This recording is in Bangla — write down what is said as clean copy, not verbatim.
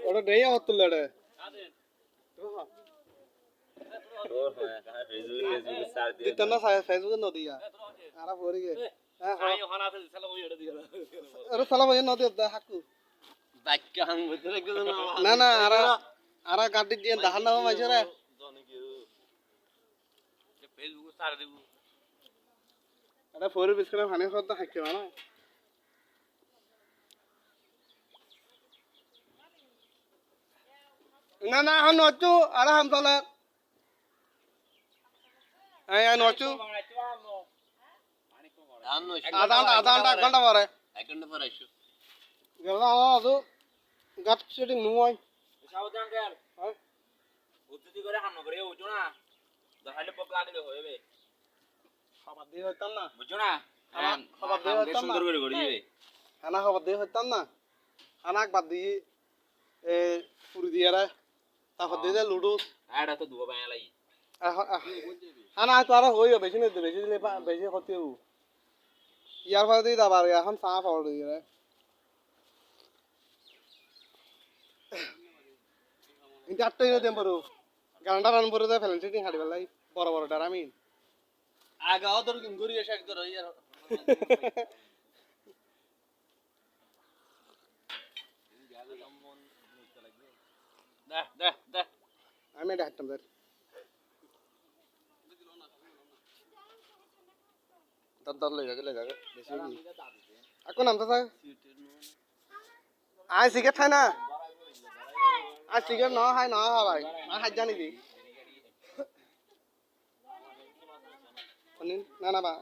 ওটা নেই আমার তুললে রে দিতেন না ফেসবুকে নদী আর পড়ে গে আরে সালা ভাই নদী হাকু না না আর গাড়ি দিয়ে দেখার নামা মাইছে রে এটা পরে বিস্কুট পানি খাওয়া তো খাইছে না না না এখন নচু আর হাম তলে এই নচু আধা ঘন্টা 1 ঘন্টা পরে 1 ঘন্টা পরে আইসো গেল আদু গাট সেটিং নুই সাবধান কর উত্তেজি করে হান্ন করে ওজো না দেখাইলে পক লাগলে হবে খাবার দিয়ে হইতাম না বুঝছো না খাবার দিয়ে হইতাম না সুন্দর করে করে দিবে খানা খাবার দিয়ে হইতাম না খানা বাদ দিয়ে এ পুরি দিয়ে রে তারপর দিয়ে লুডু এটা তো দুবা বায়া লাগি খানা তো আর হইও বেশি না বেশি দিলে বেশি ক্ষতি হবো ইয়ার ফলে দিয়ে দাবার এখন চা পাওয়ার দিয়ে রে কিন্তু আটটাই না দেন পারো গানটা রান করে দেয় ফেলেন সেটিং হাঁটি বেলাই বড় বড় ডারামিন আগাও তোর ঘুরি এসে একদম ইয়ার দে আমি এটা হাঁটতাম স্যার দর লেগে বেশি এখন নামতা স্যার আয় সিগারেট খাই না আর সিগারেট না খাই ভাই আর হাত জানি দি না না বা